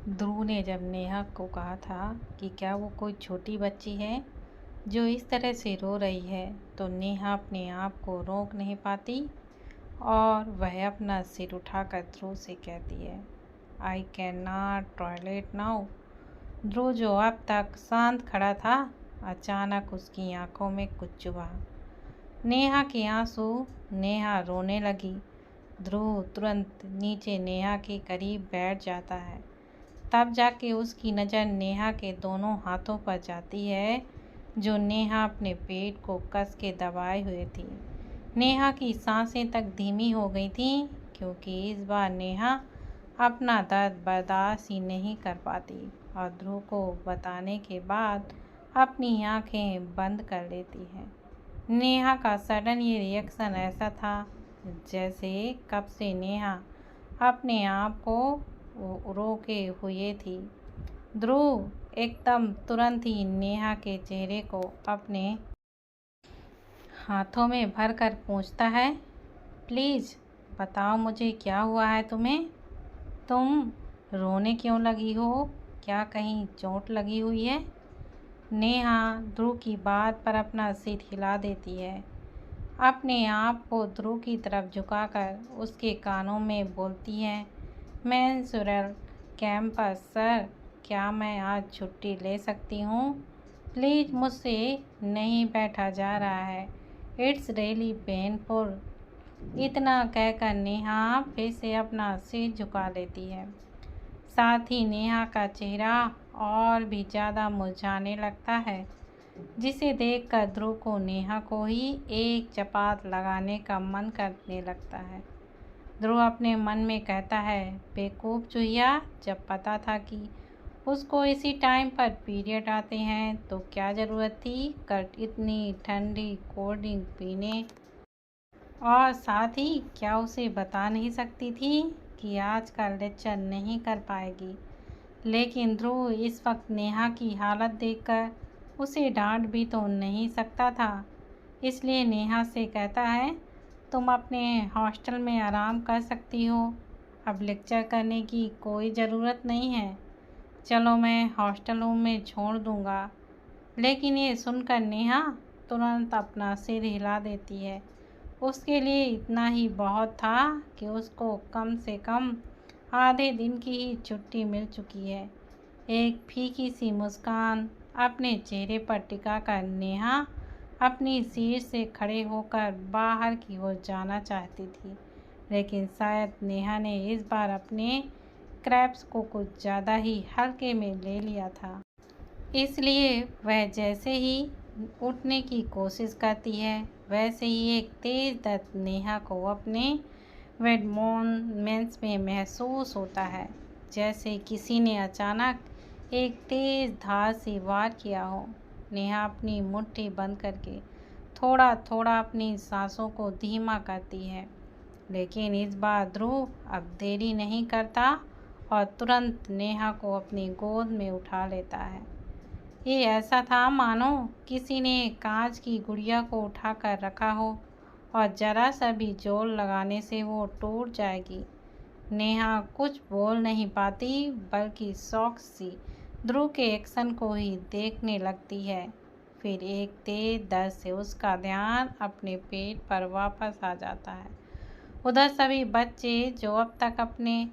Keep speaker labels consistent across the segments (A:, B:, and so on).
A: ध्रुव ने जब नेहा को कहा था कि क्या वो कोई छोटी बच्ची है जो इस तरह से रो रही है, तो नेहा अपने आप को रोक नहीं पाती और वह अपना सिर उठाकर ध्रुव से कहती है, I can not toilet now. Dhruv जो अब तक शांत खड़ा था, अचानक उसकी आंखों में कुछ चुभा। नेहा के आंसू। नेहा रोने लगी। ध्रुव तुरंत नीचे नेहा के करीब बैठ जाता है। तब जाके उसकी नज़र नेहा के दोनों हाथों पर जाती है जो नेहा अपने पेट को कस के दबाए हुए थी। नेहा की सांसें तक धीमी हो गई थी क्योंकि इस बार नेहा अपना दर्द बर्दाश्त ही नहीं कर पाती और ध्रुव को बताने के बाद अपनी आंखें बंद कर लेती है। नेहा का सडन ये रिएक्शन ऐसा था जैसे कब से नेहा अपने आप को रोके हुए थी। ध्रुव एकदम तुरंत ही नेहा के चेहरे को अपने हाथों में भरकर पूछता है, प्लीज़ बताओ मुझे क्या हुआ है तुम्हें? तुम रोने क्यों लगी हो? क्या कहीं चोट लगी हुई है? नेहा ध्रुव की बात पर अपना सिर हिला देती है। अपने आप को ध्रुव की तरफ झुकाकर उसके कानों में बोलती है, मेंस्ट्रुअल कैंपस सर, क्या मैं आज छुट्टी ले सकती हूँ? प्लीज़ मुझसे नहीं बैठा जा रहा है। It's really painful. इतना कहकर नेहा फिर से अपना सिर झुका लेती है। साथ ही नेहा का चेहरा और भी ज़्यादा मुरझाने लगता है, जिसे देखकर ध्रुव को नेहा को ही एक चपात लगाने का मन करने लगता है। ध्रुव अपने मन में कहता है, बेवकूफ़ चूहिया, जब पता था कि उसको इसी टाइम पर पीरियड आते हैं तो क्या ज़रूरत थी कट इतनी ठंडी कोल्ड ड्रिंक पीने, और साथ ही क्या उसे बता नहीं सकती थी कि आज का लेक्चर नहीं कर पाएगी। लेकिन ध्रुव इस वक्त नेहा की हालत देखकर उसे डांट भी तो नहीं सकता था, इसलिए नेहा से कहता है, तुम अपने हॉस्टल में आराम कर सकती हो, अब लेक्चर करने की कोई ज़रूरत नहीं है। चलो मैं हॉस्टल रूम में छोड़ दूँगा। लेकिन ये सुनकर नेहा तुरंत अपना सिर हिला देती है। उसके लिए इतना ही बहुत था कि उसको कम से कम आधे दिन की ही छुट्टी मिल चुकी है। एक फीकी सी मुस्कान अपने चेहरे पर टिकाकर नेहा अपनी सीट से खड़े होकर बाहर की ओर जाना चाहती थी, लेकिन शायद नेहा ने इस बार अपने क्रैप्स को कुछ ज़्यादा ही हल्के में ले लिया था। इसलिए वह जैसे ही उठने की कोशिश करती है, वैसे ही एक तेज़ दर्द नेहा को अपने वेडमोमेंट्स में महसूस होता है, जैसे किसी ने अचानक एक तेज़ धार से वार किया हो। नेहा अपनी मुट्ठी बंद करके थोड़ा थोड़ा अपनी सांसों को धीमा करती है, लेकिन इस बार ध्रुव अब देरी नहीं करता और तुरंत नेहा को अपनी गोद में उठा लेता है। ये ऐसा था मानो किसी ने कांच की गुड़िया को उठाकर रखा हो और ज़रा सा भी जोर लगाने से वो टूट जाएगी। नेहा कुछ बोल नहीं पाती, बल्कि शौक सी ध्रुव के एक्शन को ही देखने लगती है। फिर एक तेज दर्द से उसका ध्यान अपने पेट पर वापस आ जाता है। उधर सभी बच्चे जो अब तक अपने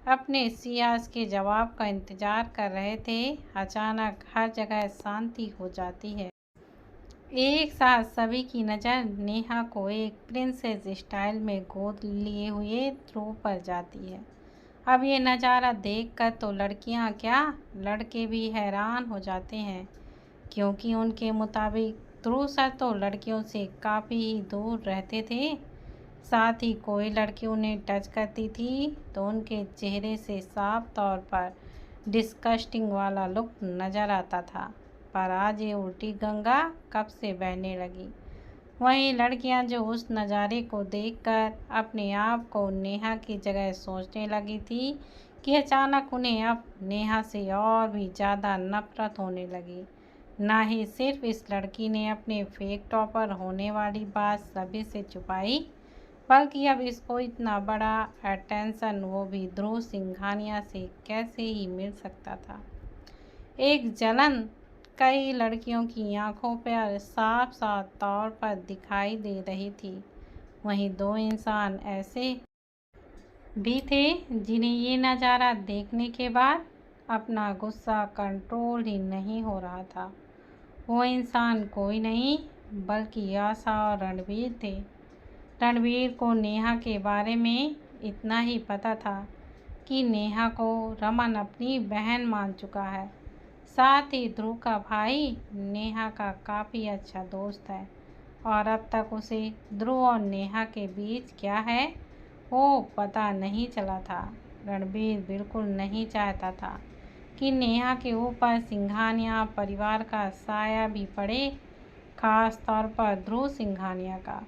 A: अपने सियाज के जवाब का इंतज़ार कर रहे थे, अचानक हर जगह शांति हो जाती है। एक साथ सभी की नज़र नेहा को एक प्रिंसेस स्टाइल में गोद लिए हुए ध्रुव पर जाती है। अब ये नज़ारा देखकर तो लड़कियां क्या, लड़के भी हैरान हो जाते हैं, क्योंकि उनके मुताबिक ध्रुव सर तो लड़कियों से काफ़ी ही दूर रहते थे। साथ ही कोई लड़की उन्हें टच करती थी तो उनके चेहरे से साफ तौर पर डिस्गस्टिंग वाला लुक नज़र आता था। पर आज ये उल्टी गंगा कब से बहने लगी। वहीं लड़कियां जो उस नज़ारे को देखकर अपने आप को नेहा की जगह सोचने लगी थी कि अचानक उन्हें अब नेहा से और भी ज़्यादा नफरत होने लगी। ना ही सिर्फ इस लड़की ने अपने फेक टॉपर होने वाली बात सभी से छुपाई, बल्कि अब इसको इतना बड़ा अटेंशन वो भी ध्रुव सिंघानिया से कैसे ही मिल सकता था। एक जलन कई लड़कियों की आंखों पर साफ साफ तौर पर दिखाई दे रही थी। वहीं दो इंसान ऐसे भी थे जिन्हें ये नज़ारा देखने के बाद अपना गुस्सा कंट्रोल ही नहीं हो रहा था। वो इंसान कोई नहीं बल्कि आशा और रणवीर थे। रणवीर को नेहा के बारे में इतना ही पता था कि नेहा को रमन अपनी बहन मान चुका है। साथ ही ध्रुव का भाई नेहा का काफ़ी अच्छा दोस्त है और अब तक उसे ध्रुव और नेहा के बीच क्या है वो पता नहीं चला था। रणबीर बिल्कुल नहीं चाहता था कि नेहा के ऊपर सिंघानिया परिवार का साया भी पड़े, खास तौर पर ध्रुव सिंघानिया का।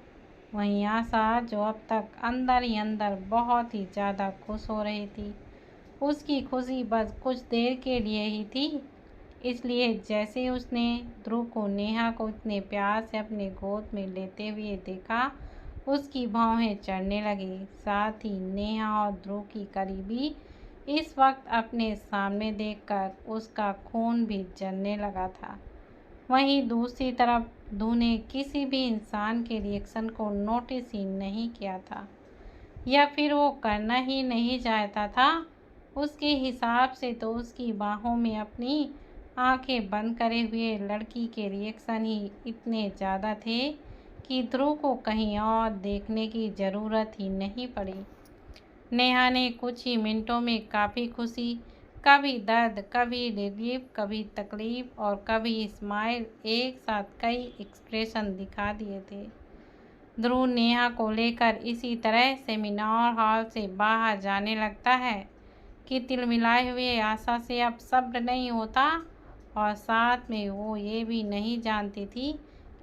A: वहीं आशा जो अब तक अंदर ही अंदर बहुत ही ज़्यादा खुश हो रही थी, उसकी खुशी बस कुछ देर के लिए ही थी। इसलिए जैसे उसने ध्रुव को नेहा को इतने प्यार से अपने गोद में लेते हुए देखा, उसकी भौहें चढ़ने लगी। साथ ही नेहा और ध्रुव की करीबी इस वक्त अपने सामने देखकर उसका खून भी जलने लगा था। वहीं दूसरी तरफ ध्रुव ने किसी भी इंसान के रिएक्शन को नोटिस ही नहीं किया था या फिर वो करना ही नहीं चाहता था। उसके हिसाब से तो उसकी बाहों में अपनी आंखें बंद करे हुए लड़की के रिएक्शन ही इतने ज़्यादा थे कि ध्रुव को कहीं और देखने की ज़रूरत ही नहीं पड़ी। नेहा ने कुछ ही मिनटों में काफ़ी खुशी, कभी दर्द, कभी रिलीफ, कभी तकलीफ और कभी स्माइल, एक साथ कई एक्सप्रेशन दिखा दिए थे। ध्रुव नेहा को लेकर इसी तरह सेमिनार हॉल से बाहर जाने लगता है कि तिलमिलाए हुए आशा से अब सब्र नहीं होता और साथ में वो ये भी नहीं जानती थी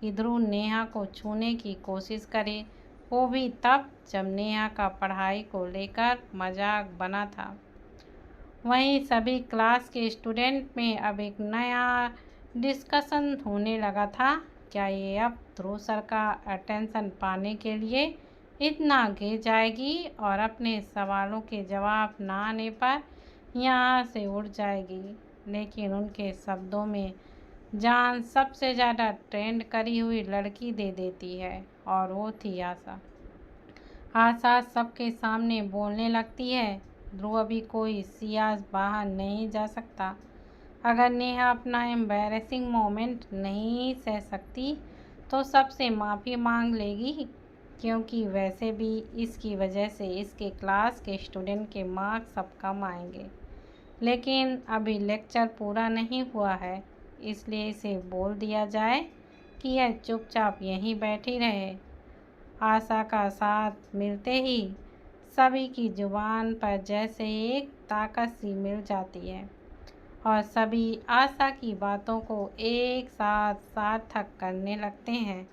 A: कि ध्रुव नेहा को छूने की कोशिश करे, वो भी तब जब नेहा का पढ़ाई को लेकर मजाक बना था। वहीं सभी क्लास के स्टूडेंट में अब एक नया डिस्कशन होने लगा था। क्या ये अब ध्रुव सर का अटेंशन पाने के लिए इतना गिर जाएगी और अपने सवालों के जवाब ना आने पर यहाँ से उड़ जाएगी? लेकिन उनके शब्दों में जान सबसे ज़्यादा ट्रेंड करी हुई लड़की दे देती है और वो थी आशा। आशा सबके सामने बोलने लगती है, ध्रुव अभी कोई सियाज बाहर नहीं जा सकता। अगर नेहा अपना एम्बैरेसिंग मोमेंट नहीं सह सकती तो सबसे माफ़ी मांग लेगी, क्योंकि वैसे भी इसकी वजह से इसके क्लास के स्टूडेंट के मार्क्स अब कम आएंगे। लेकिन अभी लेक्चर पूरा नहीं हुआ है, इसलिए इसे बोल दिया जाए कि यह चुपचाप यहीं बैठी रहे। आशा का साथ मिलते ही सभी की जुबान पर जैसे एक ताकत सी मिल जाती है और सभी आशा की बातों को एक साथ सार्थक करने लगते हैं।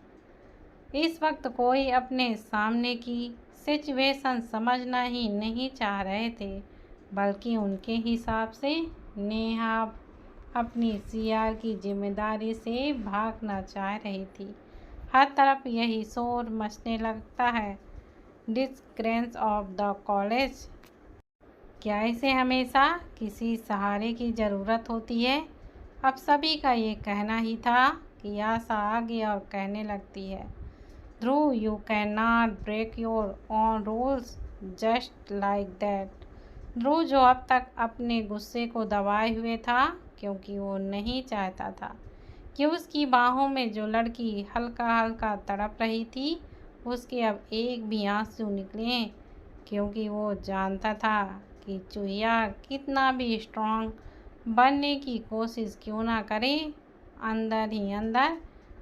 A: इस वक्त कोई अपने सामने की सिचुएशन समझना ही नहीं चाह रहे थे, बल्कि उनके हिसाब से नेहा अपनी सीआर की जिम्मेदारी से भागना चाह रही थी। हर तरफ यही शोर मचने लगता है, डिस्ग्रेस ऑफ द कॉलेज। क्या इसे हमेशा किसी सहारे की ज़रूरत होती है? अब सभी का ये कहना ही था कि आशा आगे और कहने लगती है, Dhruv you can not break your own rules just like that. Dhruv जो अब तक अपने गुस्से को दबाए हुए था, क्योंकि वो नहीं चाहता था कि उसकी बाहों में जो लड़की हल्का हल्का तड़प रही थी उसके अब एक भी आंसू निकले, क्योंकि वो जानता था कि चूहिया कितना भी स्ट्रांग बनने की कोशिश क्यों ना करे, अंदर ही अंदर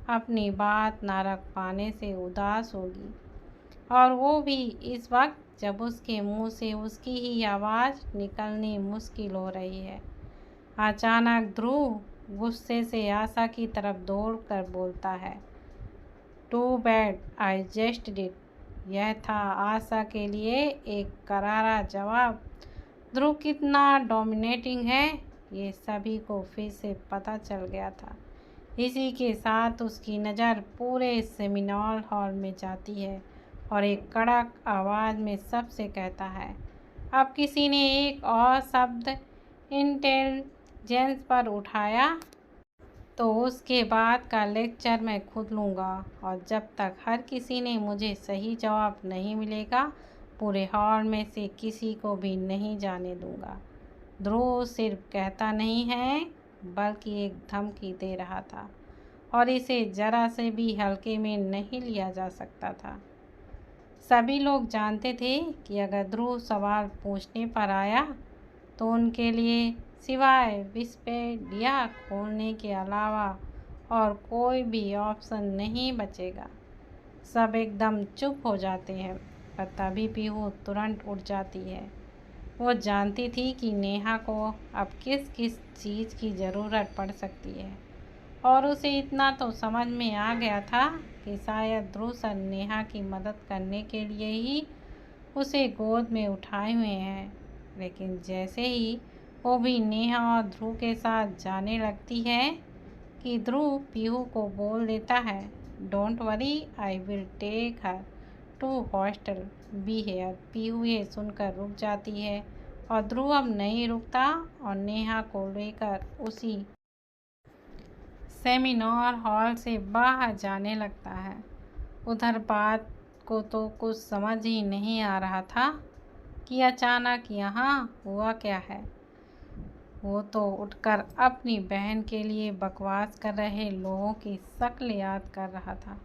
A: अपनी बात ना रख पाने से उदास होगी। और वो भी इस वक्त जब उसके मुंह से उसकी ही आवाज़ निकलनी मुश्किल हो रही है। अचानक ध्रुव गुस्से से आशा की तरफ दौड़ कर बोलता है, too bad I just did. यह था आशा के लिए एक करारा जवाब। ध्रुव कितना डोमिनेटिंग है ये सभी को फिर से पता चल गया था। इसी के साथ उसकी नज़र पूरे सेमिनार हॉल में जाती है और एक कड़क आवाज़ में सबसे कहता है। अब किसी ने एक और शब्द इंटेलिजेंस पर उठाया तो उसके बाद का लेक्चर मैं खुद लूँगा, और जब तक हर किसी ने मुझे सही जवाब नहीं मिलेगा पूरे हॉल में से किसी को भी नहीं जाने दूँगा। ध्रुव सिर्फ कहता नहीं है बल्कि एक धमकी दे रहा था, और इसे जरा से भी हल्के में नहीं लिया जा सकता था। सभी लोग जानते थे कि अगर ध्रुव सवाल पूछने पर आया तो उनके लिए सिवाय विकिपीडिया खोलने के अलावा और कोई भी ऑप्शन नहीं बचेगा। सब एकदम चुप हो जाते हैं, पर तभी पीहू तुरंत उठ जाती है। वो जानती थी कि नेहा को अब किस किस चीज़ की ज़रूरत पड़ सकती है, और उसे इतना तो समझ में आ गया था कि शायद ध्रुव सर नेहा की मदद करने के लिए ही उसे गोद में उठाए हुए हैं। लेकिन जैसे ही वो भी नेहा और ध्रुव के साथ जाने लगती है कि ध्रुव पीहू को बोल देता है, don't worry, I will take her to hostel, be here. Pihu ये सुनकर रुक जाती है, और ध्रुव अब नहीं रुकता और नेहा को लेकर उसी सेमिनार हॉल से बाहर जाने लगता है। उधर बात को तो कुछ समझ ही नहीं आ रहा था कि अचानक यहाँ हुआ क्या है। वो तो उठकर अपनी बहन के लिए बकवास कर रहे लोगों की शक्ल याद कर रहा था।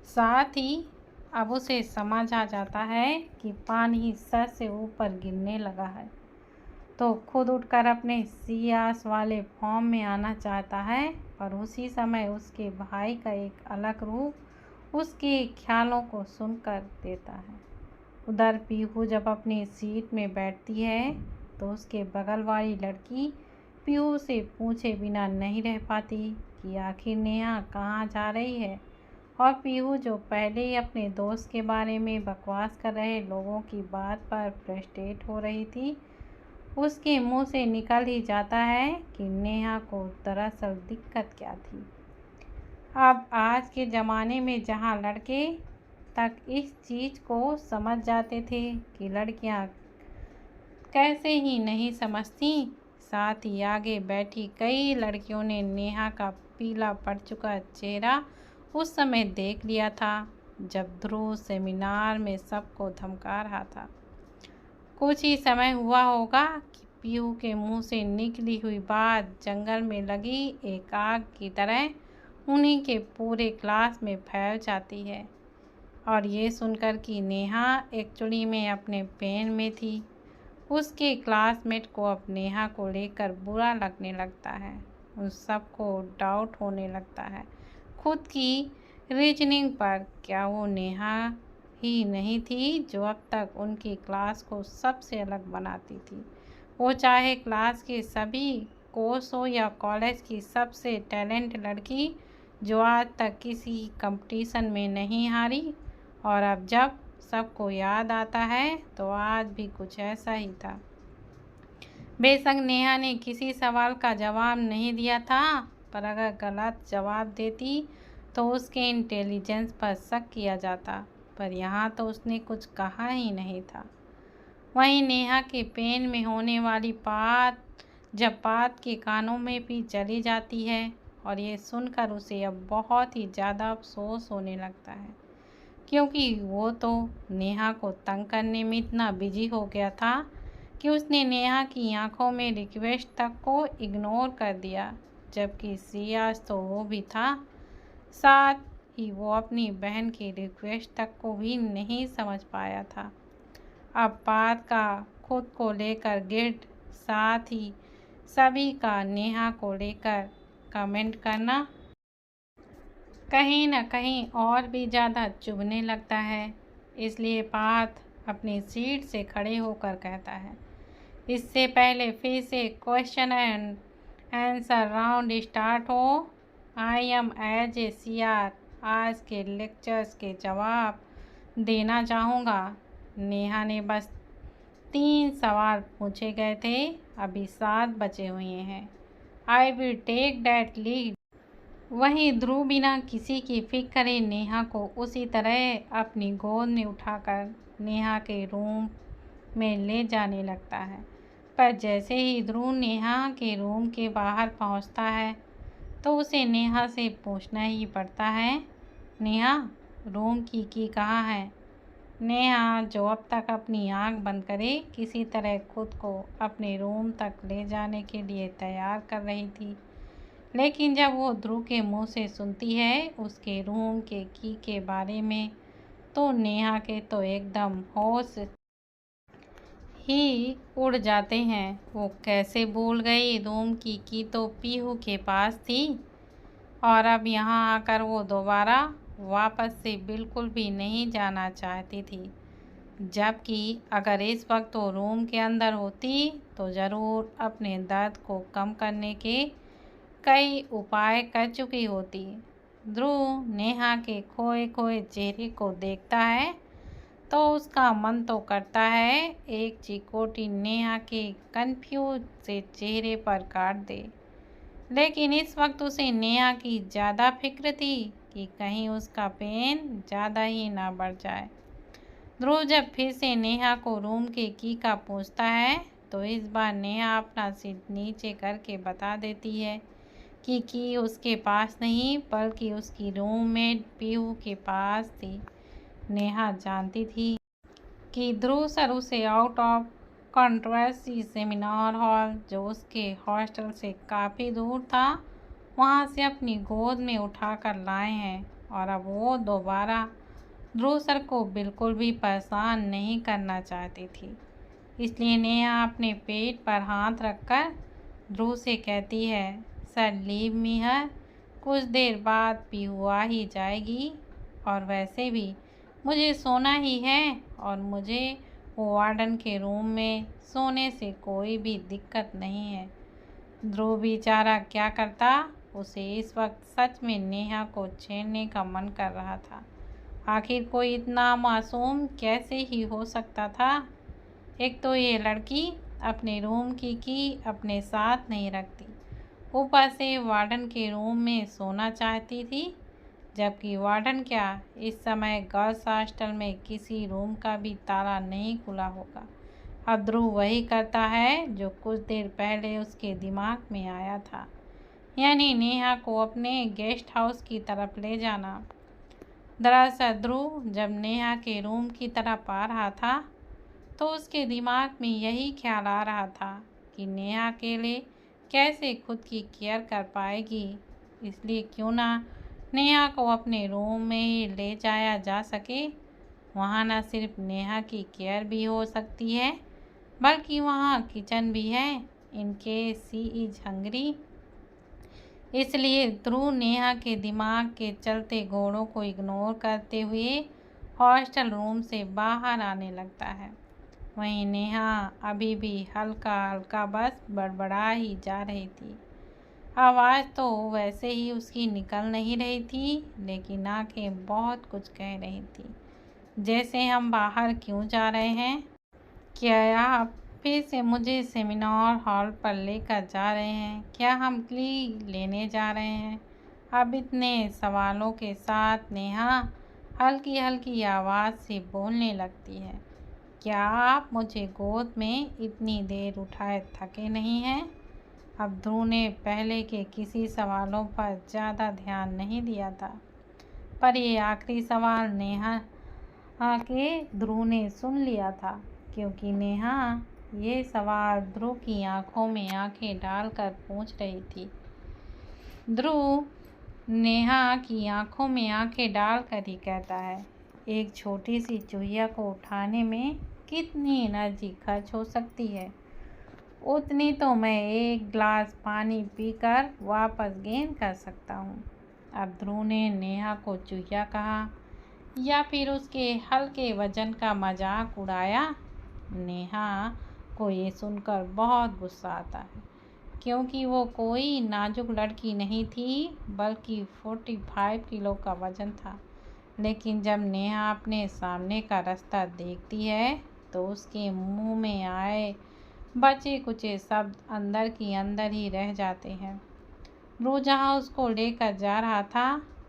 A: साथ ही अब उसे समझ आ जाता है कि पानी सर से ऊपर गिरने लगा है, तो खुद उठकर अपने सियास वाले फॉर्म में आना चाहता है। पर उसी समय उसके भाई का एक अलग रूप उसके ख्यालों को सुनकर देता है। उधर पीहू जब अपनी सीट में बैठती है तो उसके बगल वाली लड़की पीहू से पूछे बिना नहीं रह पाती कि आखिर नेहा कहाँ जा रही है। और पीहू जो पहले ही अपने दोस्त के बारे में बकवास कर रहे लोगों की बात पर फ्रस्ट्रेट हो रही थी, उसके मुंह से निकल ही जाता है कि नेहा को दरअसल दिक्कत क्या थी। अब आज के ज़माने में जहाँ लड़के तक इस चीज़ को समझ जाते थे कि लड़कियाँ कैसे ही नहीं समझती, साथ ही आगे बैठी कई लड़कियों ने नेहा का पीला पड़ चुका चेहरा उस समय देख लिया था जब ध्रुव सेमिनार में सबको धमका रहा था। कुछ ही समय हुआ होगा कि पीहू के मुंह से निकली हुई बात जंगल में लगी एक आग की तरह उन्हीं के पूरे क्लास में फैल जाती है। और ये सुनकर कि नेहा एक्चुअली में अपने पेन में थी, उसके क्लासमेट को अब नेहा को लेकर बुरा लगने लगता है। उन सबको डाउट होने लगता है खुद की रीजनिंग पर। क्या वो नेहा ही नहीं थी जो अब तक उनकी क्लास को सबसे अलग बनाती थी? वो चाहे क्लास के सभी कोर्स हो या कॉलेज की सबसे टैलेंट लड़की जो आज तक किसी कंपटीशन में नहीं हारी। और अब जब सबको याद आता है तो आज भी कुछ ऐसा ही था। बेशक नेहा ने किसी सवाल का जवाब नहीं दिया था, पर अगर गलत जवाब देती तो उसके इंटेलिजेंस पर शक किया जाता। पर यहाँ तो उसने कुछ कहा ही नहीं था। वहीं नेहा के पेन में होने वाली बात जब बात के कानों में भी चली जाती है, और ये सुनकर उसे अब बहुत ही ज़्यादा अफसोस होने लगता है, क्योंकि वो तो नेहा को तंग करने में इतना बिजी हो गया था कि उसने नेहा की आंखों में रिक्वेस्ट तक को इग्नोर कर दिया, जबकि सियाज तो वो भी था। साथ ही वो अपनी बहन की रिक्वेस्ट तक को भी नहीं समझ पाया था। अब बात का खुद को लेकर गिल्ट, साथ ही सभी का नेहा को लेकर कमेंट करना कहीं न कहीं और भी ज़्यादा चुभने लगता है। इसलिए पार्थ अपनी सीट से खड़े होकर कहता है, इससे पहले फिर से question and answer round start हो, I am as a CR आज के लेक्चर्स के जवाब देना चाहूँगा। नेहा ने बस 3 सवाल पूछे गए थे, अभी 7 बचे हुए हैं। I will take that lead. वहीं ध्रुव बिना किसी की फिक्र करे नेहा को उसी तरह अपनी गोद में उठाकर नेहा के रूम में ले जाने लगता है। पर जैसे ही ध्रुव नेहा के रूम के बाहर पहुंचता है तो उसे नेहा से पूछना ही पड़ता है, नेहा, रूम की कहाँ है? नेहा, जो अब तक अपनी आंख बंद करे किसी तरह खुद को अपने रूम तक ले जाने के लिए तैयार कर रही थी, लेकिन जब वो ध्रुव के मुंह से सुनती है उसके रूम के बारे में तो नेहा के तो एकदम होश ही उड़ जाते हैं। वो कैसे भूल गई रूम की तो पीहू के पास थी और अब यहाँ आकर वो दोबारा वापस से बिल्कुल भी नहीं जाना चाहती थी, जबकि अगर इस वक्त वो रूम के अंदर होती तो ज़रूर अपने दर्द को कम करने के कई उपाय कर चुकी होती। ध्रुव नेहा के खोए खोए चेहरे को देखता है तो उसका मन तो करता है एक चिकोटी नेहा के कंफ्यूज से चेहरे पर काट दे, लेकिन इस वक्त उसे नेहा की ज़्यादा फिक्र थी कि कहीं उसका पेन ज़्यादा ही ना बढ़ जाए। ध्रुव जब फिर से नेहा को रूम के की का पूछता है तो इस बार नेहा अपना सिर नीचे करके बता देती है कि उसके पास नहीं बल्कि उसकी रूममेट पीहू के पास थी। नेहा जानती थी कि ध्रुव सर उसे out of controversy seminar hall, जो उसके हॉस्टल से काफ़ी दूर था, वहां से अपनी गोद में उठाकर लाए हैं और अब वो दोबारा ध्रुव सर को बिल्कुल भी परेशान नहीं करना चाहती थी। इसलिए नेहा अपने पेट पर हाथ रखकर ध्रुव से कहती है, सर लीव मी हर, कुछ देर बाद पीहू आ ही जाएगी और वैसे भी मुझे सोना ही है और मुझे वार्डन के रूम में सोने से कोई भी दिक्कत नहीं है। ध्रुव बेचारा क्या करता, उसे इस वक्त सच में नेहा को छेड़ने का मन कर रहा था। आखिर कोई इतना मासूम कैसे ही हो सकता था? एक तो ये लड़की अपने रूम की अपने साथ नहीं रखती, ऊपर से वार्डन के रूम में सोना चाहती थी, जबकि वार्डन क्या इस समय गर्ल्स हॉस्टल में किसी रूम का भी ताला नहीं खुला होगा। अब ध्रुव वही करता है जो कुछ देर पहले उसके दिमाग में आया था, यानी नेहा को अपने गेस्ट हाउस की तरफ ले जाना। दरअसल ध्रुव जब नेहा के रूम की तरफ आ रहा था तो उसके दिमाग में यही ख्याल आ रहा था कि नेहा अकेले कैसे खुद की केयर कर पाएगी, इसलिए क्यों ना नेहा को अपने रूम में ही ले जाया जा सके। वहाँ न सिर्फ नेहा की केयर भी हो सकती है बल्कि वहाँ किचन भी है, इनके सी इज हंग्री। इसलिए ध्रुव नेहा के दिमाग के चलते घोड़ों को इग्नोर करते हुए हॉस्टल रूम से बाहर आने लगता है। वहीं नेहा अभी भी हल्का हल्का बस बड़बड़ा ही जा रही थी। आवाज़ तो वैसे ही उसकी निकल नहीं रही थी, लेकिन आंखें बहुत कुछ कह रही थी, जैसे हम बाहर क्यों जा रहे हैं? क्या आप फिर से मुझे सेमिनार हॉल पर लेकर जा रहे हैं? क्या हम क्ली लेने जा रहे हैं? अब इतने सवालों के साथ नेहा हल्की हल्की आवाज़ से बोलने लगती है, क्या आप मुझे गोद में इतनी देर उठाए थके नहीं हैं? अब ध्रुव ने पहले के किसी सवालों पर ज़्यादा ध्यान नहीं दिया था, पर ये आखिरी सवाल नेहा के ध्रुव ने सुन लिया था, क्योंकि नेहा ये सवाल ध्रुव की आंखों में आंखें डालकर पूछ रही थी। ध्रुव नेहा की आंखों में आंखें डालकर ही कहता है, एक छोटी सी चूहिया को उठाने में कितनी एनर्जी खर्च हो सकती है, उतनी तो मैं एक गिलास पानी पीकर वापस गेन कर सकता हूँ। अब ध्रुव ने नेहा को चूहिया कहा या फिर उसके हल्के वजन का मजाक उड़ाया? नेहा को ये सुनकर बहुत गुस्सा आता है, क्योंकि वो कोई नाजुक लड़की नहीं थी बल्कि 45 किलो का वजन था। लेकिन जब नेहा अपने सामने का रास्ता देखती है तो उसके मुंह में आए बचे कुचे शब्द अंदर की अंदर ही रह जाते हैं। ध्रुव जहाँ उसको लेकर जा रहा था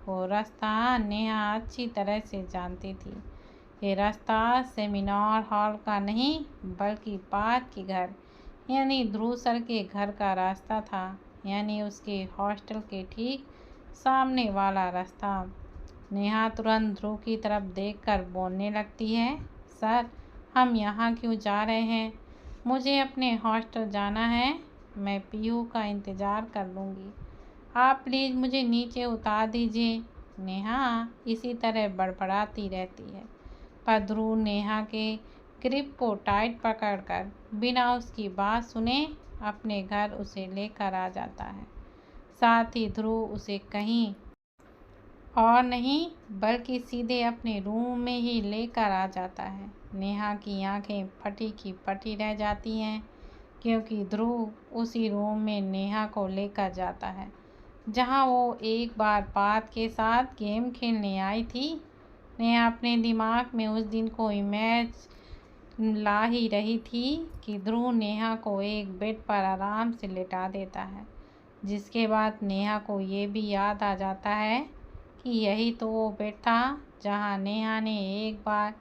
A: वो रास्ता नेहा अच्छी तरह से जानती थी। ये रास्ता सेमिनार हॉल का नहीं बल्कि पार्थ के घर यानी ध्रुव सर के घर का रास्ता था, यानी उसके हॉस्टल के ठीक सामने वाला रास्ता। नेहा तुरंत ध्रुव की तरफ देखकर बोलने लगती है, सर हम यहाँ क्यों जा रहे हैं? मुझे अपने हॉस्टल जाना है, मैं पीयू का इंतज़ार कर लूँगी। आप प्लीज़ मुझे नीचे उतार दीजिए। नेहा इसी तरह बड़बड़ाती रहती है, पर ध्रुव नेहा के ग्रिप को टाइट पकड़कर बिना उसकी बात सुने अपने घर उसे लेकर आ जाता है। साथ ही ध्रुव उसे कहीं और नहीं बल्कि सीधे अपने रूम में ही लेकर आ जाता है। नेहा की आंखें फटी की फटी रह जाती हैं क्योंकि ध्रुव उसी रूम में नेहा को लेकर जाता है जहां वो एक बार पार्थ के साथ गेम खेलने आई थी। नेहा अपने दिमाग में उस दिन को इमेज ला ही रही थी कि ध्रुव नेहा को एक बेड पर आराम से लेटा देता है, जिसके बाद नेहा को ये भी याद आ जाता है कि यही तो वो बेड था जहां नेहा ने एक बार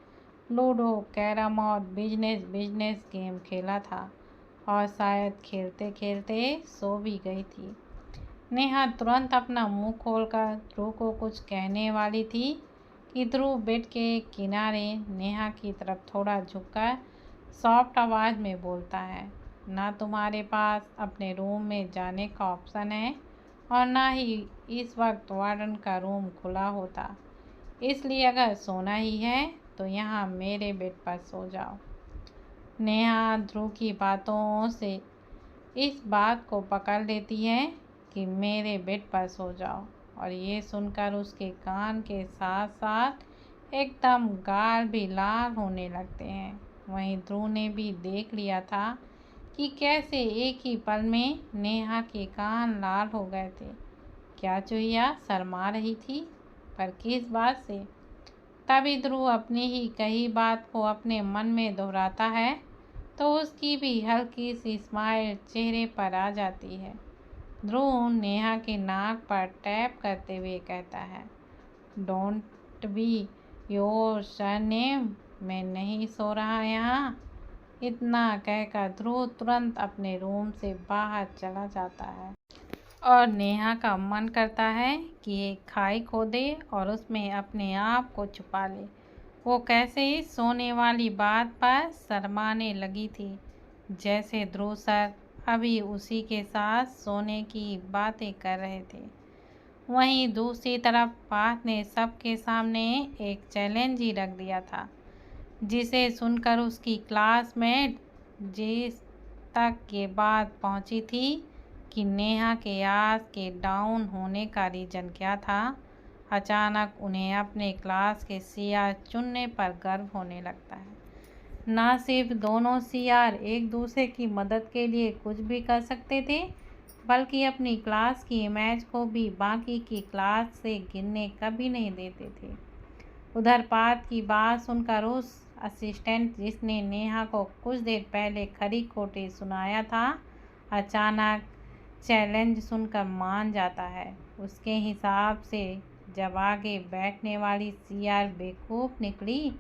A: लूडो, कैरम और बिजनेस गेम खेला था और शायद खेलते खेलते सो भी गई थी। नेहा तुरंत अपना मुंह खोलकर ध्रुव को कुछ कहने वाली थी कि ध्रुव बेड के किनारे नेहा की तरफ थोड़ा झुककर सॉफ्ट आवाज़ में बोलता है, ना तुम्हारे पास अपने रूम में जाने का ऑप्शन है और ना ही इस वक्त वार्डन का रूम खुला होता, इसलिए अगर सोना ही है तो यहाँ मेरे बेड पर सो जाओ। नेहा ध्रुव की बातों से इस बात को पकड़ लेती है कि मेरे बेड पर सो जाओ, और ये सुनकर उसके कान के साथ साथ एकदम गाल भी लाल होने लगते हैं। वहीं ध्रुव ने भी देख लिया था कि कैसे एक ही पल में नेहा के कान लाल हो गए थे। क्या चुहिया शर्मा रही थी, पर किस बात से? तभी ध्रुव अपनी ही कही बात को अपने मन में दोहराता है तो उसकी भी हल्की सी स्माइल चेहरे पर आ जाती है। ध्रुव नेहा के नाक पर टैप करते हुए कहता है, डोंट बी योर सरनेम, मैं नहीं सो रहा यहाँ। इतना कहकर ध्रुव तुरंत अपने रूम से बाहर चला जाता है और नेहा का मन करता है कि एक खाई खोदे और उसमें अपने आप को छुपा ले। वो कैसे ही सोने वाली बात पर शर्माने लगी थी, जैसे ध्रुव सर अभी उसी के साथ सोने की बातें कर रहे थे। वहीं दूसरी तरफ पार्थ ने सबके सामने एक चैलेंज ही रख दिया था, जिसे सुनकर उसकी क्लासमेट जिस तक ये बात पहुंची थी कि नेहा के आज के डाउन होने का रीज़न क्या था। अचानक उन्हें अपने क्लास के सीआर चुनने पर गर्व होने लगता है। ना सिर्फ दोनों सीआर एक दूसरे की मदद के लिए कुछ भी कर सकते थे, बल्कि अपनी क्लास की इमेज को भी बाकी की क्लास से गिनने कभी नहीं देते थे। उधर पार्थ की बात सुनकर उस असिस्टेंट जिसने नेहा को कुछ देर पहले खरी खोटी सुनाया था, अचानक चैलेंज सुनकर मान जाता है। उसके हिसाब से जब आगे बैठने वाली सीआर बेवकूफ़ निकली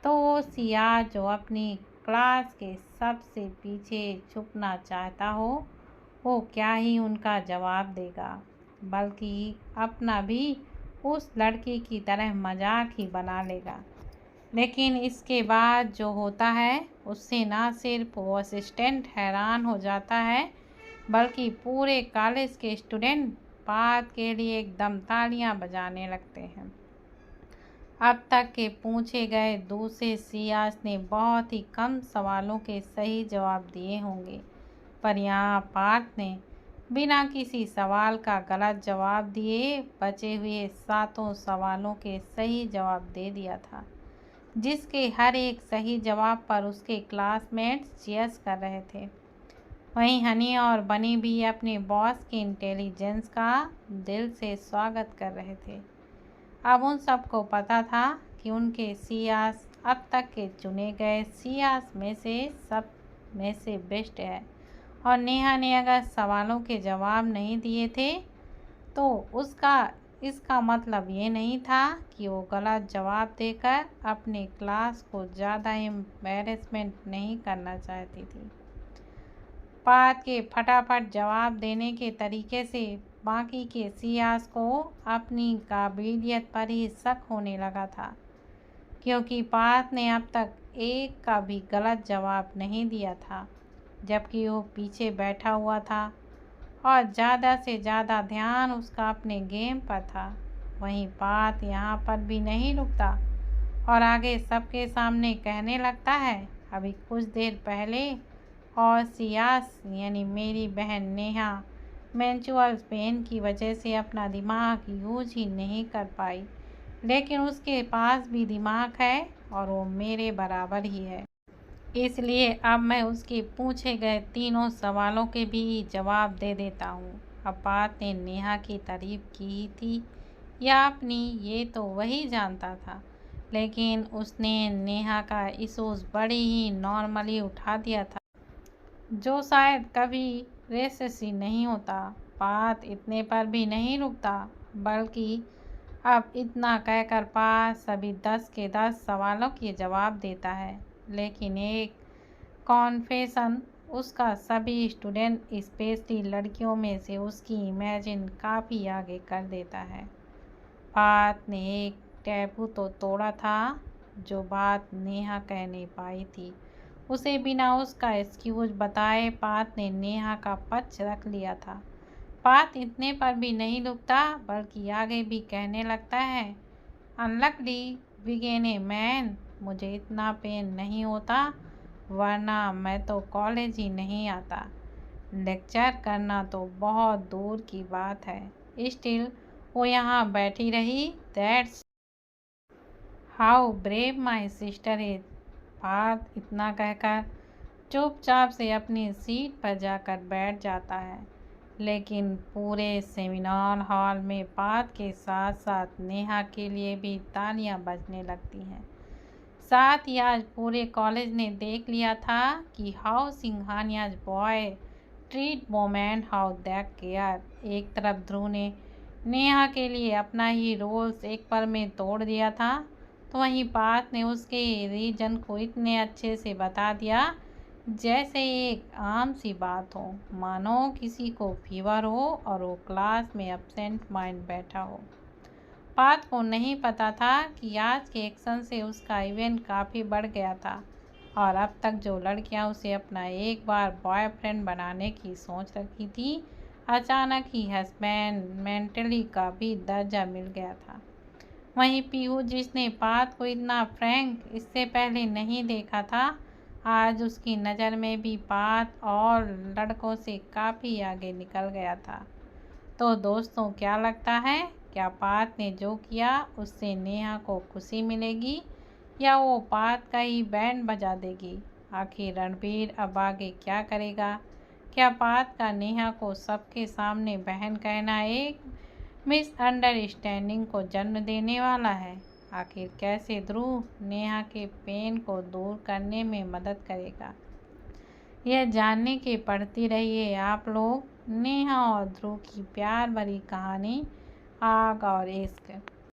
A: तो वो सीआर जो अपनी क्लास के सबसे पीछे छुपना चाहता हो वो क्या ही उनका जवाब देगा, बल्कि अपना भी उस लड़की की तरह मजाक ही बना लेगा। लेकिन इसके बाद जो होता है उससे ना सिर्फ वो असिस्टेंट हैरान हो जाता है, बल्कि पूरे कॉलेज के स्टूडेंट पार्थ के लिए एकदम तालियां बजाने लगते हैं। अब तक के पूछे गए दूसरे सीआर्स ने बहुत ही कम सवालों के सही जवाब दिए होंगे, पर यहाँ पार्थ ने बिना किसी सवाल का गलत जवाब दिए बचे हुए 7 सवालों के सही जवाब दे दिया था, जिसके हर एक सही जवाब पर उसके क्लासमेट्स चीयर्स कर रहे थे। वहीं हनी और बनी भी अपने बॉस के इंटेलिजेंस का दिल से स्वागत कर रहे थे। अब उन सबको पता था कि उनके सीआर्स अब तक के चुने गए सीआर्स में से सब में से बेस्ट है, और नेहा ने अगर सवालों के जवाब नहीं दिए थे तो उसका इसका मतलब ये नहीं था कि वो गलत जवाब देकर अपने क्लास को ज़्यादा एम्बैरेसमेंट नहीं करना चाहती थी। पात के फटाफट जवाब देने के तरीके से बाकी के सियास को अपनी काबिलियत पर ही शक होने लगा था, क्योंकि पात ने अब तक एक का भी गलत जवाब नहीं दिया था, जबकि वो पीछे बैठा हुआ था और ज़्यादा से ज़्यादा ध्यान उसका अपने गेम पर था। वहीं पात यहाँ पर भी नहीं रुकता और आगे सबके सामने कहने लगता है, अभी कुछ देर पहले और सियास यानी मेरी बहन नेहा मेंस्ट्रुअल पेन की वजह से अपना दिमाग यूज ही नहीं कर पाई, लेकिन उसके पास भी दिमाग है और वो मेरे बराबर ही है। इसलिए अब मैं उसके पूछे गए तीनों सवालों के भी जवाब दे देता हूँ। अब बात ने नेहा की तारीफ की ही थी या अपनी, ये तो वही जानता था, लेकिन उसने नेहा का इशूज़ बड़ी ही नॉर्मली उठा दिया था, जो शायद कभी रेसेसी नहीं होता। बात इतने पर भी नहीं रुकता, बल्कि अब इतना कहकर पास सभी 10 के 10 सवालों के जवाब देता है, लेकिन एक कॉन्फेशन उसका सभी स्टूडेंट स्पेशली लड़कियों में से उसकी इमेजिन काफ़ी आगे कर देता है। बात ने एक टैबू तो तोड़ा था, जो बात नेहा कह नहीं पाई थी। उसे बिना उसका एक्सक्यूज बताए बात ने नेहा का पक्ष रख लिया था। बात इतने पर भी नहीं रुकता, बल्कि आगे भी कहने लगता है, अनलकली बिगेने मैन, मुझे इतना पेन नहीं होता, वरना मैं तो कॉलेज ही नहीं आता। लेक्चर करना तो बहुत दूर की बात है। स्टिल वो यहाँ बैठी रही। That's how brave my sister is. बात इतना कहकर चुपचाप से अपनी सीट पर जाकर बैठ जाता है, लेकिन पूरे सेमिनार हॉल में बात के साथ साथ नेहा के लिए भी तालियां बजने लगती हैं। साथ ही आज पूरे कॉलेज ने देख लिया था कि how Singhania's boy treat moment, how that care. एक तरफ ध्रुव ने नेहा के लिए अपना ही रोल्स एक पल में तोड़ दिया था, तो वहीं बात ने उसके रीजन को इतने अच्छे से बता दिया जैसे एक आम सी बात हो, मानो किसी को फीवर हो और वो क्लास में एब्सेंट माइंड बैठा हो। बात को नहीं पता था कि आज के एक्शन से उसका इवेंट काफ़ी बढ़ गया था और अब तक जो लड़कियां उसे अपना एक बार बॉयफ्रेंड बनाने की सोच रखी थी, अचानक ही हस्बैंड मेंटली का भी दर्जा मिल गया था। वहीं पीहू, जिसने बात को इतना फ्रैंक इससे पहले नहीं देखा था, आज उसकी नज़र में भी बात और लड़कों से काफ़ी आगे निकल गया था। तो दोस्तों, क्या लगता है, क्या बात ने जो किया उससे नेहा को खुशी मिलेगी या वो बात का ही बैंड बजा देगी? आखिर रणबीर अब आगे क्या करेगा? क्या बात का नेहा को सबके सामने बहन कहना एक मिसअंडरस्टैंडिंग को जन्म देने वाला है? आखिर कैसे ध्रुव नेहा के पेन को दूर करने में मदद करेगा? यह जानने के पढ़ती रहिए आप लोग नेहा और ध्रुव की प्यार भरी कहानी आग और इश्क।